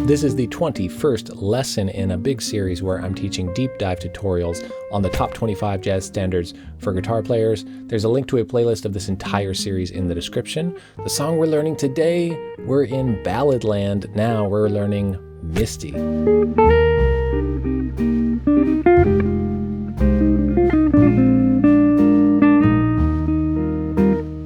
This is the 21st lesson in a big series where I'm teaching deep dive tutorials on the top 25 jazz standards for guitar players. There's a link to a playlist of this entire series in the description. The song we're learning today, we're in ballad land now. We're learning Misty.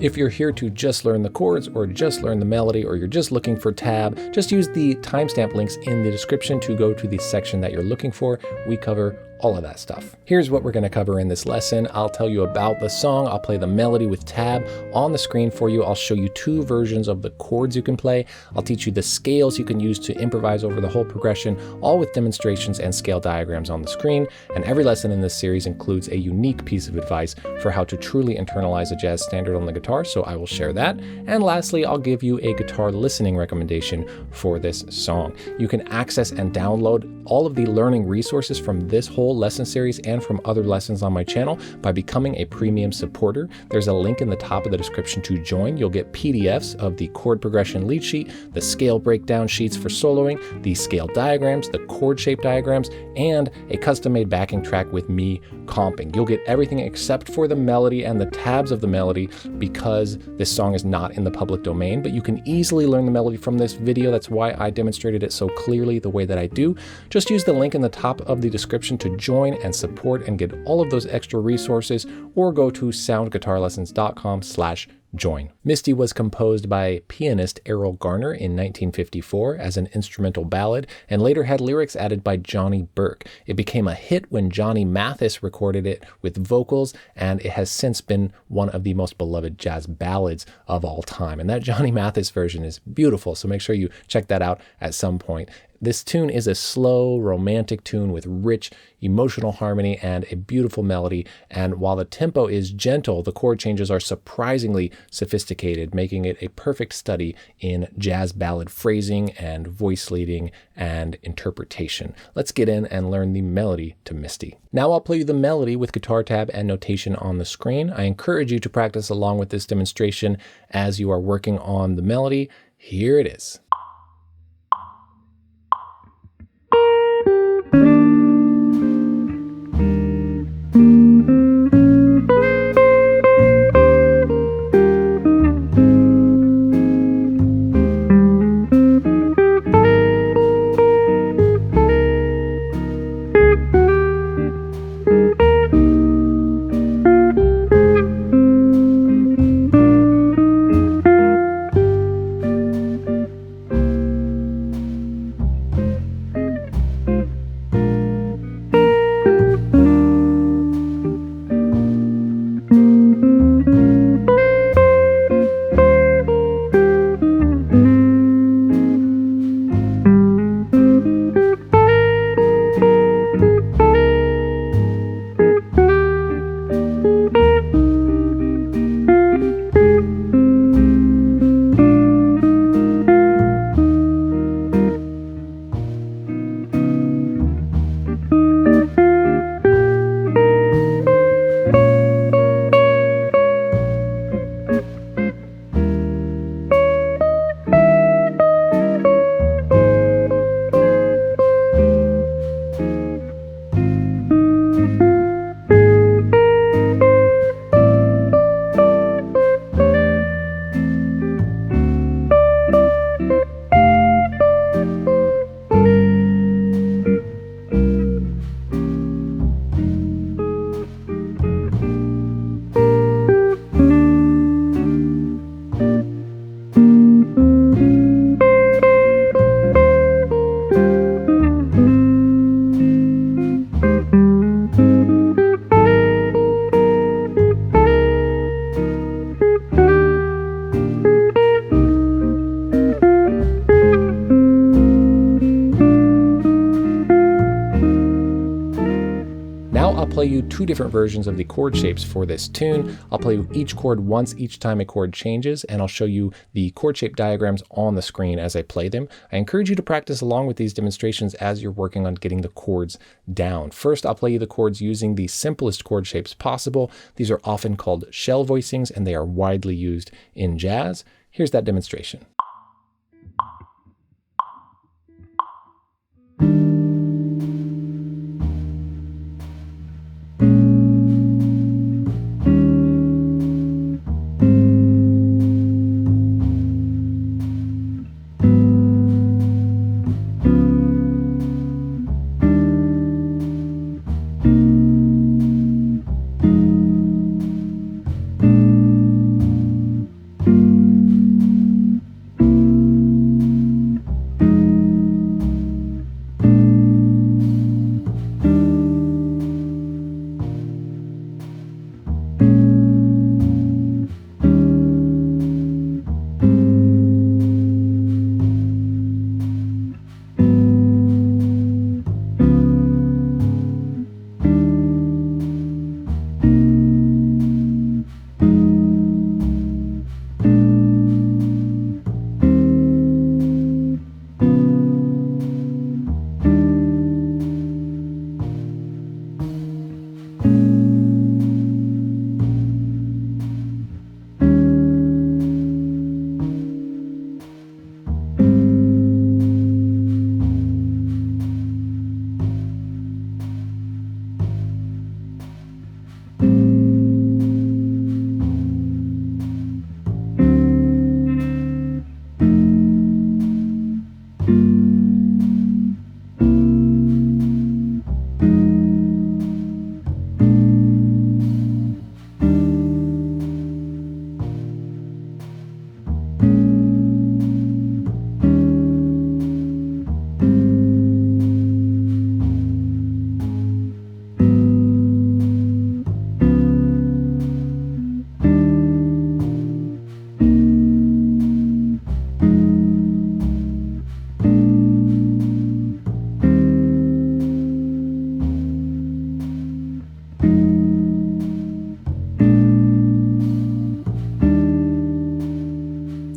If you're here to just learn the chords or just learn the melody, or you're just looking for tab, just use the timestamp links in the description to go to the section that you're looking for. We cover all of that stuff. Here's what we're going to cover in this lesson. I'll tell you about the song. I'll play the melody with tab on the screen for you. I'll show you two versions of the chords you can play. I'll teach you the scales you can use to improvise over the whole progression, all with demonstrations and scale diagrams on the screen. And every lesson in this series includes a unique piece of advice for how to truly internalize a jazz standard on the guitar, so I will share that. And lastly, I'll give you a guitar listening recommendation for this song. You can access and download all of the learning resources from this whole lesson series and from other lessons on my channel by becoming a premium supporter. There's a link in the top of the description to join. You'll get PDFs of the chord progression lead sheet, the scale breakdown sheets for soloing, the scale diagrams, the chord shape diagrams, and a custom-made backing track with me comping. You'll get everything except for the melody and the tabs of the melody because this song is not in the public domain, but you can easily learn the melody from this video. That's why I demonstrated it so clearly the way that I do. Just use the link in the top of the description to join and support and get all of those extra resources, or go to soundguitarlessons.com/join. Misty was composed by pianist Errol Garner in 1954 as an instrumental ballad, and later had lyrics added by Johnny Burke. It became a hit when Johnny Mathis recorded it with vocals, and it has since been one of the most beloved jazz ballads of all time. And that Johnny Mathis version is beautiful, so make sure you check that out at some point. This tune is a slow, romantic tune with rich, emotional harmony and a beautiful melody. And while the tempo is gentle, the chord changes are surprisingly sophisticated, making it a perfect study in jazz ballad phrasing and voice leading and interpretation. Let's get in and learn the melody to Misty. Now I'll play you the melody with guitar tab and notation on the screen. I encourage you to practice along with this demonstration as you are working on the melody. Here it is. play you two different versions of the chord shapes for this tune. I'll play you each chord once each time a chord changes, and I'll show you the chord shape diagrams on the screen as I play them. I encourage you to practice along with these demonstrations as you're working on getting the chords down. First, I'll play you the chords using the simplest chord shapes possible. These are often called shell voicings, and they are widely used in jazz. Here's that demonstration.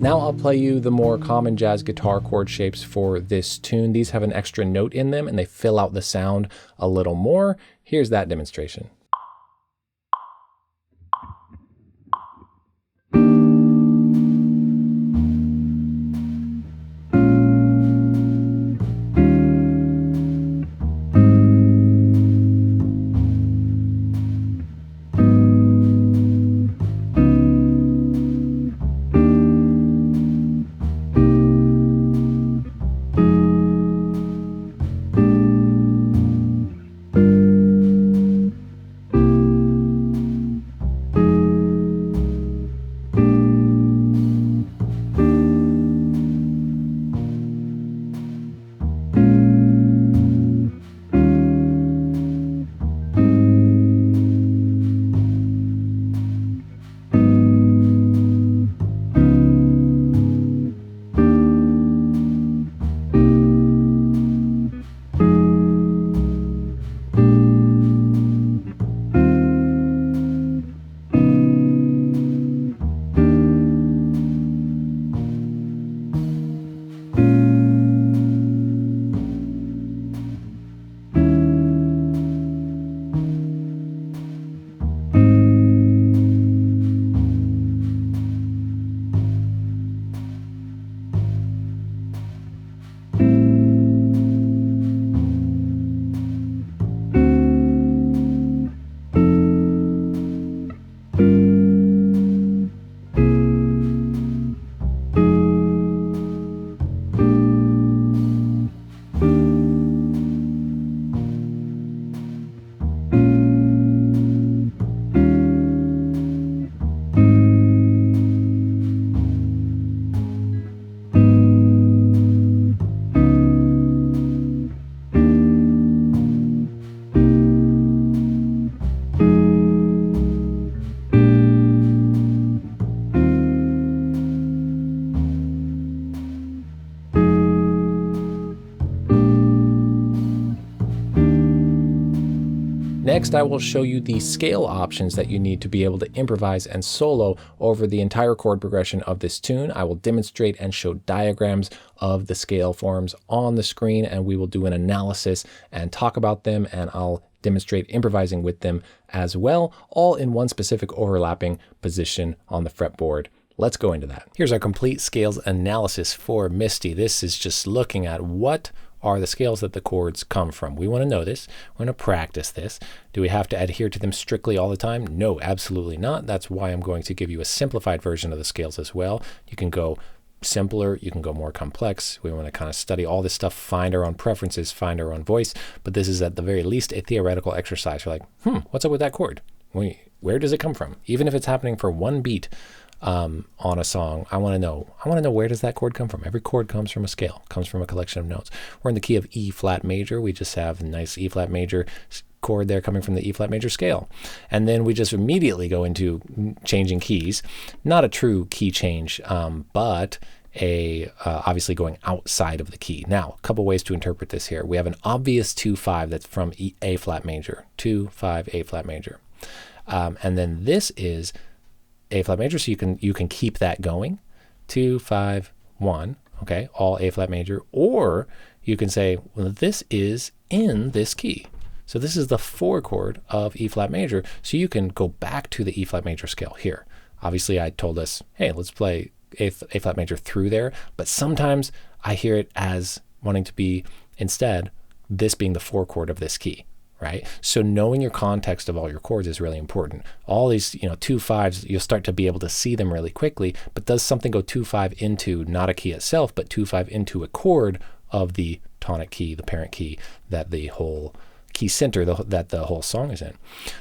Now I'll play you the more common jazz guitar chord shapes for this tune. These have an extra note in them and they fill out the sound a little more. Here's that demonstration. Next, I will show you the scale options that you need to be able to improvise and solo over the entire chord progression of this tune. I will demonstrate and show diagrams of the scale forms on the screen, and we will do an analysis and talk about them, and I'll demonstrate improvising with them as well, all in one specific overlapping position on the fretboard. Let's go into that. Here's our complete scales analysis for Misty. This is just looking at what are the scales that the chords come from. We want to know this. We want to practice this. Do we have to adhere to them strictly all the time? No, absolutely not. That's why I'm going to give you a simplified version of the scales as well. You can go simpler, you can go more complex. We want to kind of study all this stuff, find our own preferences, find our own voice. But this is at the very least a theoretical exercise. You're like, what's up with that chord? Where does it come from? Even if it's happening for one beat on a song, I want to know where does that chord come from? Every chord comes from a scale, comes from a collection of notes. We're in the key of E flat major. We just have a nice E flat major chord there coming from the E flat major scale. And then we just immediately go into changing keys. Not a true key change, but obviously going outside of the key. Now, a couple ways to interpret this here. We have an obvious 2-5 that's from A flat major, 2-5 A flat major. And then this is A flat major, so you can keep that going, 2-5-1, okay, all A flat major, or you can say, well, this is in this key. So this is the 4 chord of E flat major, so you can go back to the E flat major scale here. Obviously, I told us, hey, let's play A flat major through there, but sometimes I hear it as wanting to be instead this being the 4 chord of this key. Right? So knowing your context of all your chords is really important. All these, 2-5s, you'll start to be able to see them really quickly, but does something go 2-5 into not a key itself, but 2-5 into a chord of the tonic key, the parent key, that the whole key center, that the whole song is in.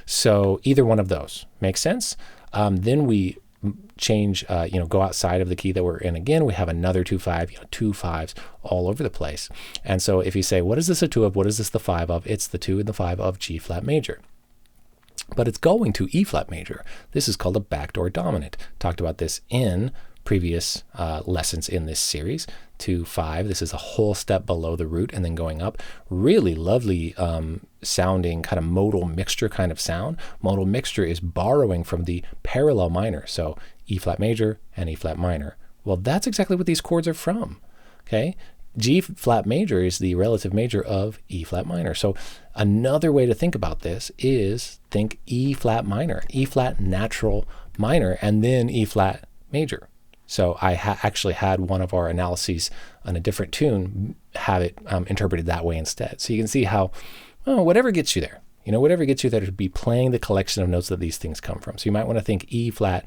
So either one of those makes sense. Then we change, go outside of the key that we're in again. We have another 2-5, 2-5s all over the place. And so if you say, what is this a 2 of? What is this the 5 of? It's the 2 and the 5 of G flat major. But it's going to E flat major. This is called a backdoor dominant. Talked about this in previous lessons in this series. 2-5, this is a whole step below the root and then going up. Really lovely sounding kind of modal mixture kind of sound. Modal mixture is borrowing from the parallel minor, so E flat major and E flat minor. Well, that's exactly what these chords are from, okay? G flat major is the relative major of E flat minor. So another way to think about this is think E flat minor, E flat natural minor, and then E flat major. So I actually had one of our analyses on a different tune have it interpreted that way instead. So you can see how, whatever gets you there, whatever gets you there to be playing the collection of notes that these things come from. So you might want to think E flat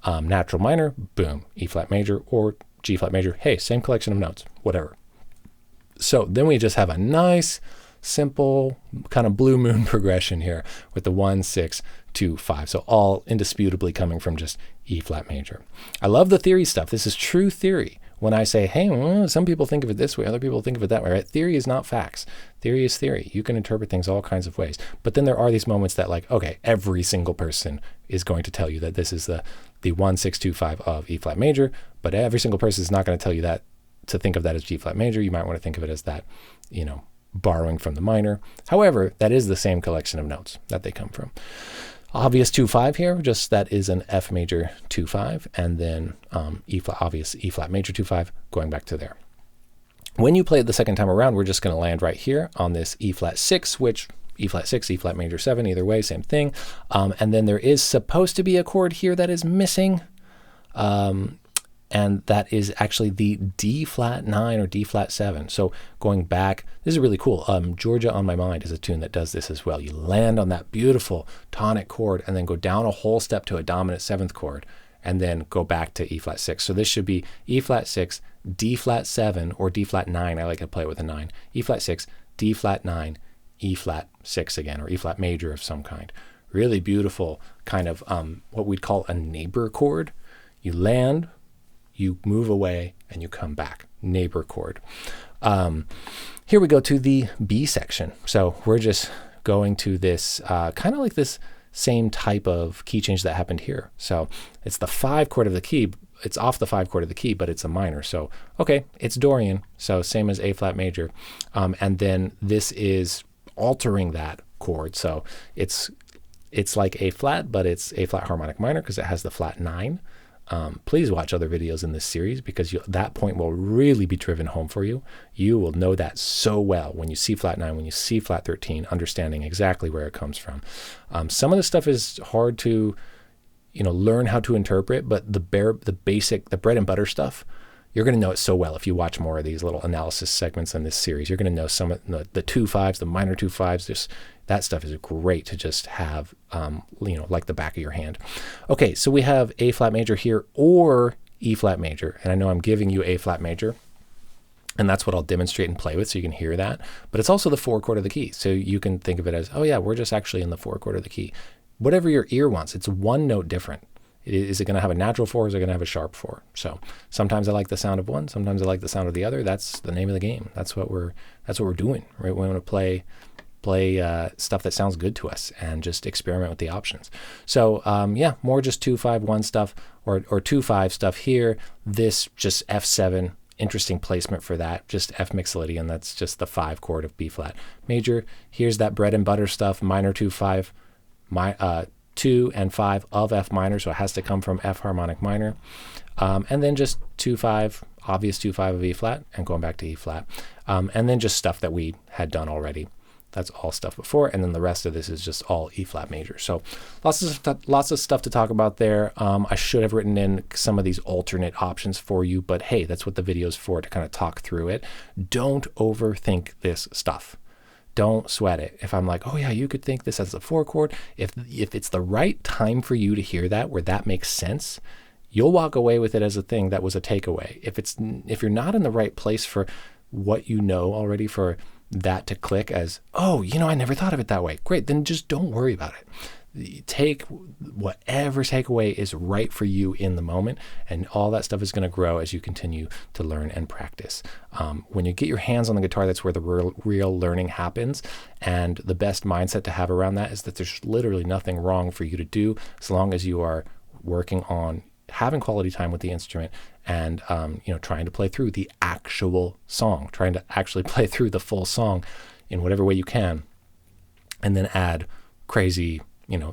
natural minor, boom, E flat major, or G flat major, hey, same collection of notes, whatever. So then we just have a nice, simple kind of blue moon progression here with the 1-6-2-5. So all indisputably coming from just E flat major. I love the theory stuff. This is true theory. When I say, hey, some people think of it this way, other people think of it that way, right? Theory is not facts. Theory is theory. You can interpret things all kinds of ways. But then there are these moments that every single person is going to tell you that this is the 1-6-2-5 of E flat major, but every single person is not going to tell you that to think of that as G flat major. You might want to think of it as that, borrowing from the minor. However, that is the same collection of notes that they come from. Obvious 2-5 here, just that is an F major 2-5, and then obvious E flat major 2-5 going back to there. When you play it the second time around, we're just going to land right here on this E flat 6, which E flat 6, E flat major 7, either way, same thing. And then there is supposed to be a chord here that is missing. And that is actually the D flat 9 or D flat 7. So going back, this is really cool. Georgia on My Mind is a tune that does this as well. You land on that beautiful tonic chord and then go down a whole step to a dominant 7th chord and then go back to E flat 6. So this should be E flat 6, D flat 7, or D flat 9. I like to play it with a 9. E flat 6, D flat 9, E flat 6 again, or E flat major of some kind. Really beautiful kind of what we'd call a neighbor chord. You land, you move away, and you come back. Neighbor chord. Here we go to the B section. So we're just going to this kind of like this same type of key change that happened here. So it's the 5 chord of the key. It's off the 5 chord of the key, but it's a minor. So, okay, it's Dorian. So same as A flat major. And then this is altering that chord. So it's like A flat, but it's A flat harmonic minor because it has the flat 9. Please watch other videos in this series because that point will really be driven home for you. You will know that so well when you see flat 9, when you see flat 13, understanding exactly where it comes from. Some of the stuff is hard to, learn how to interpret, but the bread and butter stuff, you're going to know it so well if you watch more of these little analysis segments in this series. You're going to know some of the 2/5s, the minor 2/5s. Just that stuff is great to just have, like the back of your hand. Okay, so we have A flat major here or E flat major, and I know I'm giving you A flat major, and that's what I'll demonstrate and play with so you can hear that. But it's also the 4 chord of the key, so you can think of it as, oh yeah, we're just actually in the 4 chord of the key. Whatever your ear wants, it's one note different. Is it going to have a natural 4 or is it going to have a sharp 4? So sometimes I like the sound of one, sometimes I like the sound of the other. That's the name of the game. That's what we're doing, right? We want to play stuff that sounds good to us and just experiment with the options. So yeah, more just 2/5/1 stuff or 2/5 stuff here. This just F7, interesting placement for that, just F mixolydian. That's just the 5 chord of B flat major. Here's that bread and butter stuff, minor 2/5, 2 and 5 of F minor, so it has to come from F harmonic minor. And then just 2/5, obvious 2/5 of E flat, and going back to E flat. And then just stuff that we had done already. That's all stuff before, and then the rest of this is just all E flat major. So lots of stuff to talk about there. I should have written in some of these alternate options for you, but hey, that's what the video is for, to kind of talk through it. Don't overthink this stuff. Don't sweat it. If I'm like, oh yeah, you could think this as a 4 chord, if it's the right time for you to hear that, where that makes sense, you'll walk away with it as a thing that was a takeaway. If you're not in the right place for what you know already, for that to click as, oh, I never thought of it that way. Great, then just don't worry about it. Take whatever takeaway is right for you in the moment, and all that stuff is going to grow as you continue to learn and practice. When you get your hands on the guitar, that's where the real learning happens, and the best mindset to have around that is that there's literally nothing wrong for you to do as long as you are working on having quality time with the instrument and trying to play through the actual song, trying to actually play through the full song in whatever way you can, and then add crazy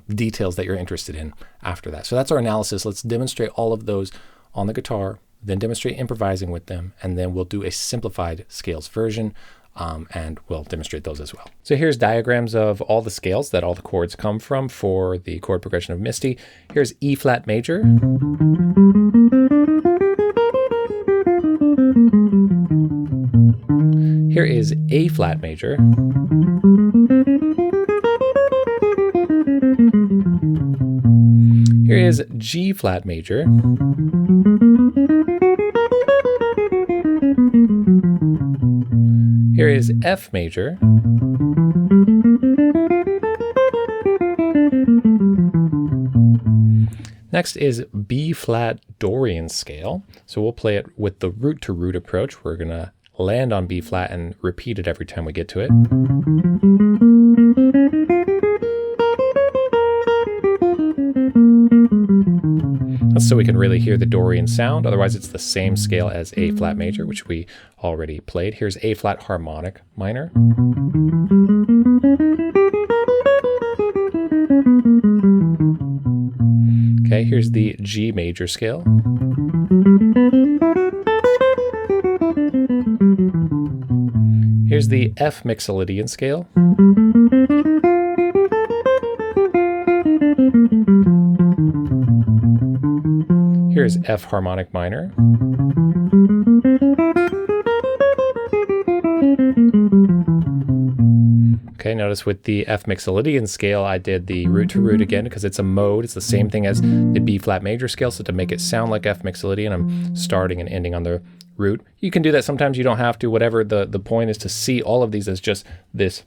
details that you're interested in after that. So that's our analysis. Let's demonstrate all of those on the guitar, then demonstrate improvising with them, and then we'll do a simplified scales version, and we'll demonstrate those as well. So here's diagrams of all the scales that all the chords come from for the chord progression of Misty. Here's E flat major. Here is A flat major. Here is G flat major. Here is F major. Next is B flat Dorian scale. So we'll play it with the root to root approach. We're going to land on B flat and repeat it every time we get to it. That's so we can really hear the Dorian sound. Otherwise, it's the same scale as A flat major, which we already played. Here's A flat harmonic minor. Okay, here's the G major scale. Here's the F mixolydian scale. Here's F harmonic minor. Okay, notice with the F mixolydian scale, I did the root to root again because it's a mode. It's the same thing as the B flat major scale. So to make it sound like F mixolydian, I'm starting and ending on the root. You can do that sometimes, you don't have to. Whatever the point is to see all of these as just this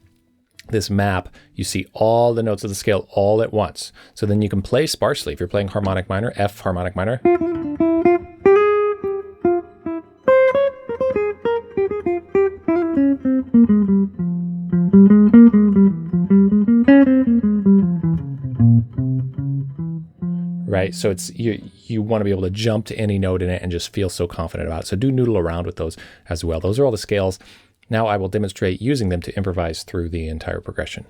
map. You see all the notes of the scale all at once. So then you can play sparsely. If you're playing harmonic minor, F harmonic minor. Right, so it's you want to be able to jump to any note in it and just feel so confident about it. So do noodle around with those as well. Those are all the scales. Now I will demonstrate using them to improvise through the entire progression.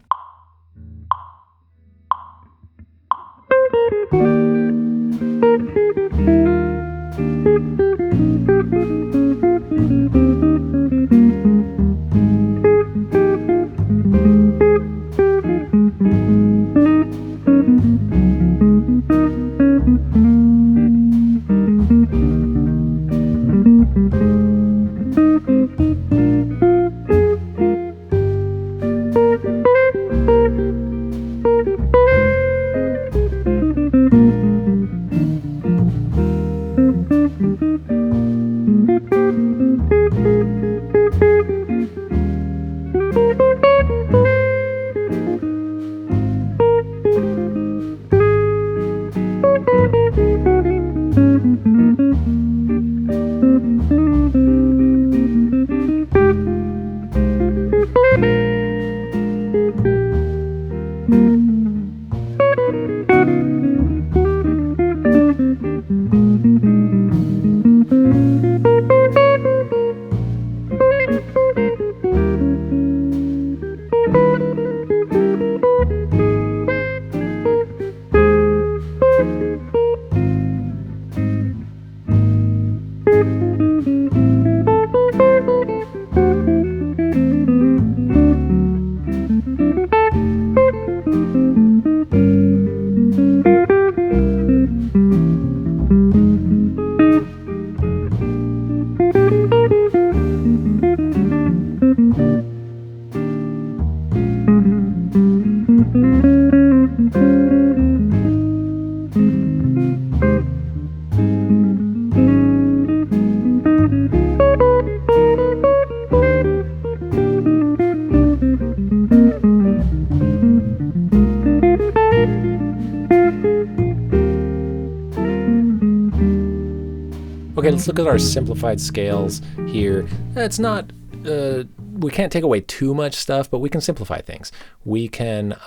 Okay, let's look at our simplified scales here. It's not, we can't take away too much stuff, but we can simplify things. We can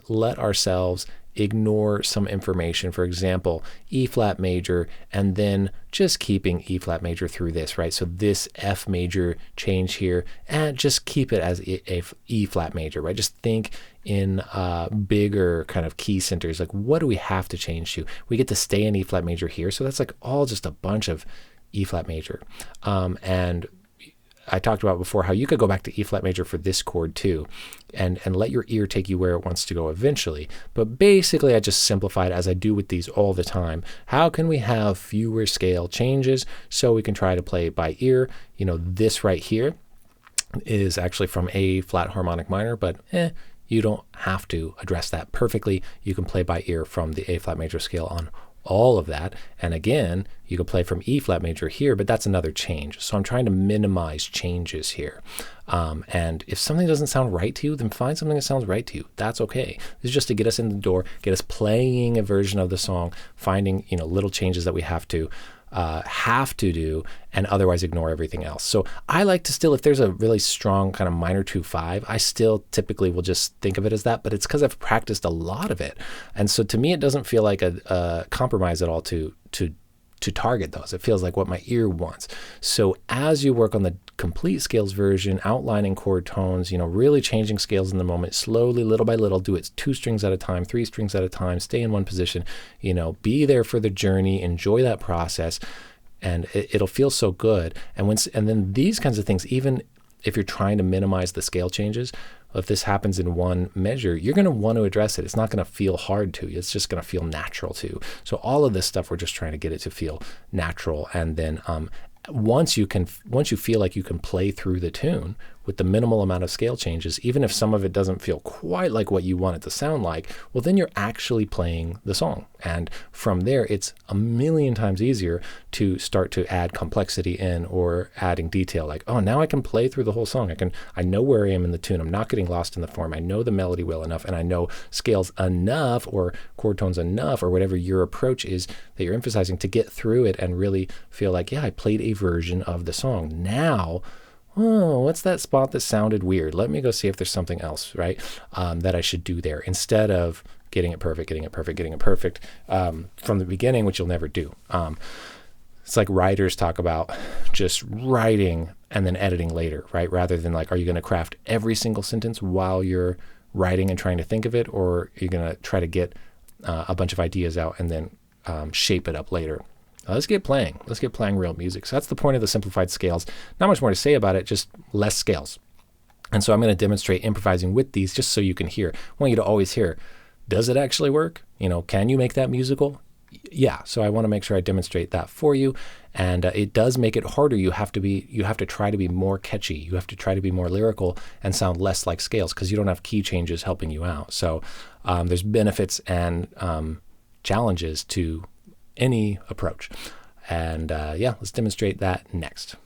let ourselves ignore some information. For example, E flat major, and then just keeping E flat major through this, right? So this F major change here, and just keep it as E flat major, right? Just think in bigger kind of key centers, like what do we have to change to? We get to stay in E flat major here, so that's like all just a bunch of E flat major. And I talked about before how you could go back to E flat major for this chord too, and let your ear take you where it wants to go eventually. But basically I just simplified, as I do with these all the time. How can we have fewer scale changes so we can try to play by ear? You know, this right here is actually from A flat harmonic minor, but you don't have to address that perfectly. You can play by ear from the A flat major scale on all of that. And again, you can play from E flat major here, but that's another change. So I'm trying to minimize changes here. And if something doesn't sound right to you, then find something that sounds right to you. That's okay. This is just to get us in the door, get us playing a version of the song, finding, you know, little changes that we have to do, and otherwise ignore everything else. So I like to still, if there's a really strong kind of minor 2-5, I still typically will just think of it as that, but it's because I've practiced a lot of it. And so to me, it doesn't feel like a compromise at all to target those. It feels like what my ear wants. So as you work on the complete scales version, outlining chord tones, you know, really changing scales in the moment, slowly, little by little, do it 2 strings at a time, 3 strings at a time, stay in one position, you know, be there for the journey, enjoy that process, and it'll feel so good. And then these kinds of things, even if you're trying to minimize the scale changes, if this happens in one measure, you're going to want to address it. It's not going to feel hard to you. It's just going to feel natural to you. So all of this stuff, we're just trying to get it to feel natural. And then once you feel like you can play through the tune with the minimal amount of scale changes, even if some of it doesn't feel quite like what you want it to sound like, well, then you're actually playing the song. And from there, it's a million times easier to start to add complexity in, or adding detail, like, oh, now I can play through the whole song. I know where I am in the tune. I'm not getting lost in the form. I know the melody well enough, and I know scales enough, or chord tones enough, or whatever your approach is that you're emphasizing, to get through it and really feel like, yeah, I played a version of the song. Now, oh, what's that spot that sounded weird? Let me go see if there's something else, right, that I should do there, instead of getting it perfect from the beginning, which you'll never do. It's like writers talk about just writing and then editing later, right? Rather than like, are you going to craft every single sentence while you're writing and trying to think of it, or are you going to try to get a bunch of ideas out and then shape it up later. Let's get playing. Let's get playing real music. So that's the point of the simplified scales. Not much more to say about it, just less scales. And so I'm going to demonstrate improvising with these just so you can hear. I want you to always hear, does it actually work? Can you make that musical? Yeah. So I want to make sure I demonstrate that for you. And it does make it harder. You have to try to be more catchy. You have to try to be more lyrical and sound less like scales because you don't have key changes helping you out. So there's benefits and challenges to any approach. And let's demonstrate that next.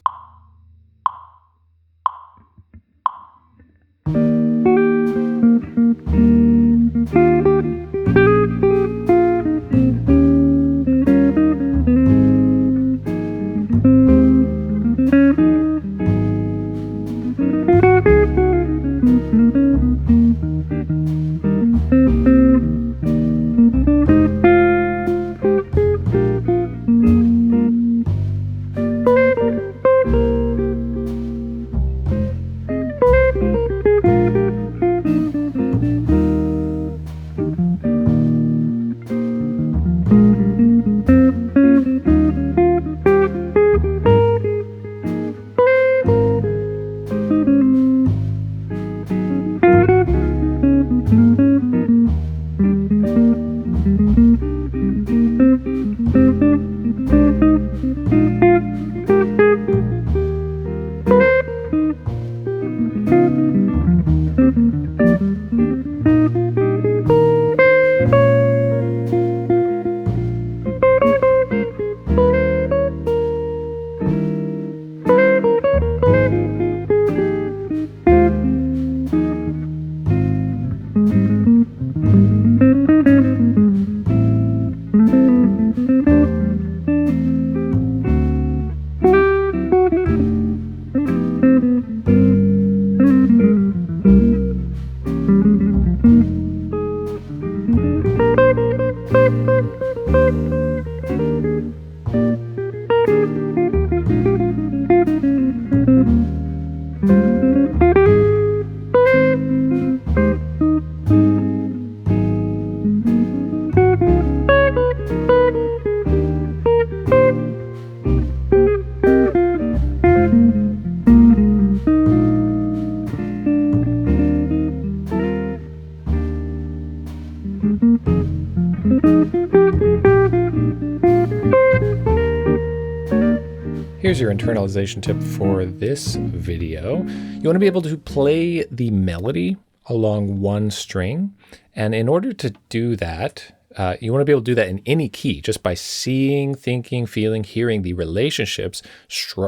Here's your internalization tip for this video. You want to be able to play the melody along one string. And in order to do that, you want to be able to do that in any key just by seeing, thinking, feeling, hearing the relationships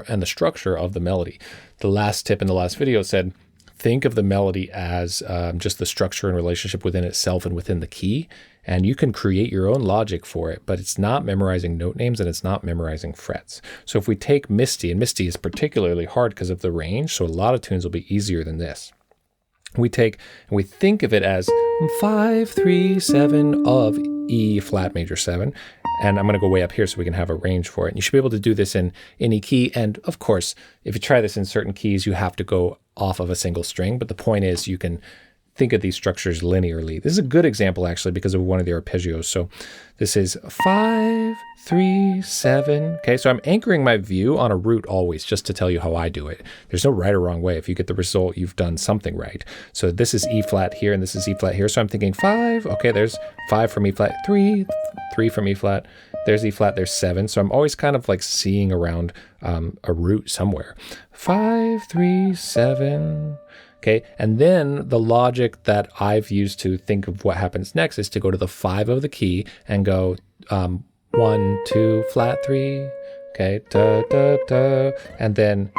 and the structure of the melody. The last tip in the last video said, think of the melody as just the structure and relationship within itself and within the key. And you can create your own logic for it, but it's not memorizing note names and it's not memorizing frets. So if we take Misty, and Misty is particularly hard because of the range, so a lot of tunes will be easier than this. We take and we think of it as 5, 3, 7 of E flat major 7. And I'm going to go way up here so we can have a range for it. And you should be able to do this in any key. And of course, if you try this in certain keys, you have to go off of a single string. But the point is you can think of these structures linearly. This is a good example actually because of one of the arpeggios. So this is 5, 3, 7. Okay, so I'm anchoring my view on a root always just to tell you how I do it. There's no right or wrong way. If you get the result, you've done something right. So this is E flat here and this is E flat here. So I'm thinking 5. Okay, there's 5 from E flat, 3 from E flat. There's E flat, there's 7. So I'm always kind of like seeing around a root somewhere. 5, 3, 7. Okay, and then the logic that I've used to think of what happens next is to go to the 5 of the key and go 1, 2, flat 3, okay, da, da, da, and then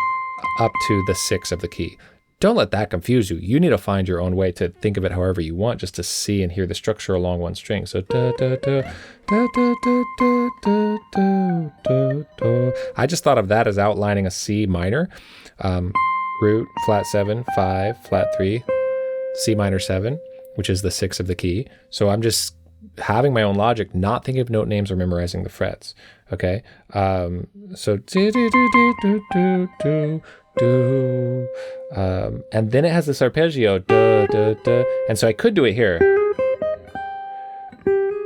up to the 6 of the key. Don't let that confuse you. You need to find your own way to think of it however you want, just to see and hear the structure along one string. So da, da, da, da, da, da, da, da, da, da, da. I just thought of that as outlining a C minor. Root, flat 7, 5, flat 3, C minor 7, which is the 6 of the key. So I'm just having my own logic, not thinking of note names or memorizing the frets. Okay, so do, do, do, do, do, do, do. And then it has this arpeggio, da, da, da. And so I could do it here.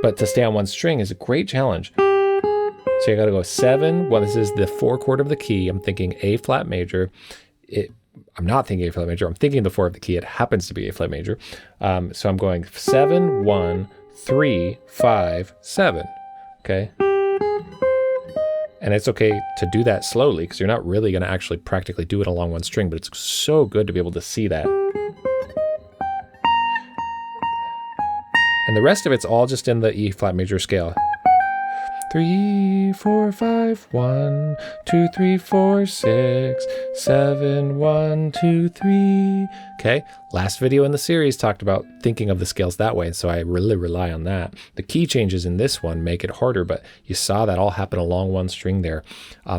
But to stay on one string is a great challenge. So you got to go 7. Well, this is the 4 chord of the key. I'm thinking A flat major. I'm not thinking A flat major. I'm thinking the 4 of the key. It happens to be A flat major. So I'm going 7, 1, 3, 5, 7. Okay. And it's okay to do that slowly because you're not really going to actually practically do it along one string, but it's so good to be able to see that. And the rest of it's all just in the E flat major scale. 3, 4, 5, 1, 2, 3, 4, 6, 7, 1, 2, 3. Okay, last video in the series talked about thinking of the scales that way, and so I really rely on that. The key changes in this one make it harder, but you saw that all happen along one string there.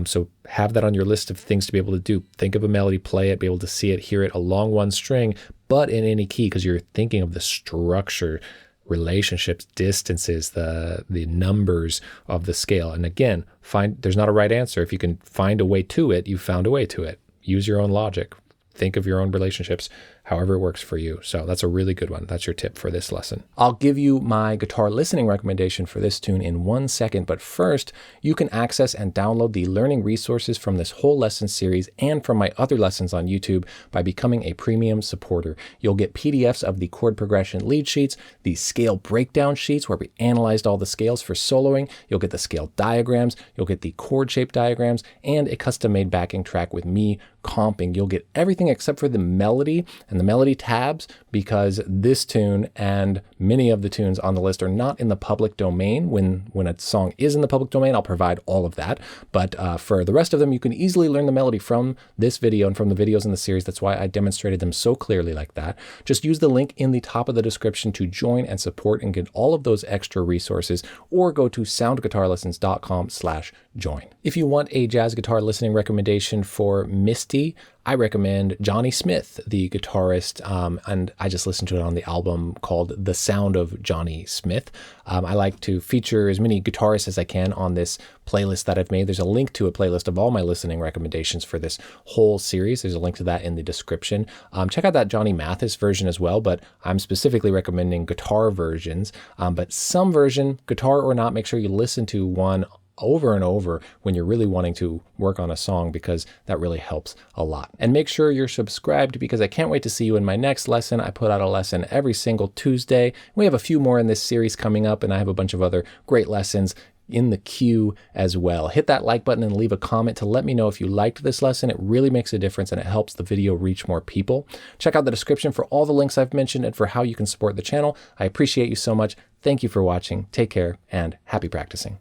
So have that on your list of things to be able to do. Think of a melody, play it, be able to see it, hear it along one string, but in any key because you're thinking of the structure, relationships, distances, the numbers of the scale. And again, there's not a right answer. If you can find a way to it, you've found a way to it. Use your own logic. Think of your own relationships, however it works for you. So that's a really good one. That's your tip for this lesson. I'll give you my guitar listening recommendation for this tune in 1 second, but first, you can access and download the learning resources from this whole lesson series and from my other lessons on YouTube by becoming a premium supporter. You'll get PDFs of the chord progression lead sheets, the scale breakdown sheets where we analyzed all the scales for soloing. You'll get the scale diagrams, you'll get the chord shape diagrams, and a custom-made backing track with me comping. You'll get everything except for the melody and the melody tabs, because this tune and many of the tunes on the list are not in the public domain. When a song is in the public domain, I'll provide all of that. But for the rest of them, you can easily learn the melody from this video and from the videos in the series. That's why I demonstrated them so clearly like that. Just use the link in the top of the description to join and support and get all of those extra resources, or go to soundguitarlessons.com/join. If you want a jazz guitar listening recommendation for Misty, I recommend Johnny Smith, the guitarist, and I just listened to it on the album called The Sound of Johnny Smith. I like to feature as many guitarists as I can on this playlist that I've made. There's a link to a playlist of all my listening recommendations for this whole series. There's a link to that in the description. Check out that Johnny Mathis version as well, but I'm specifically recommending guitar versions. But some version, guitar or not, make sure you listen to one over and over when you're really wanting to work on a song, because that really helps a lot. And make sure you're subscribed, because I can't wait to see you in my next lesson. I put out a lesson every single Tuesday. We have a few more in this series coming up, and I have a bunch of other great lessons in the queue as well. Hit that like button and leave a comment to let me know if you liked this lesson. It really makes a difference and it helps the video reach more people. Check out the description for all the links I've mentioned and for how you can support the channel. I appreciate you so much. Thank you for watching. Take care and happy practicing.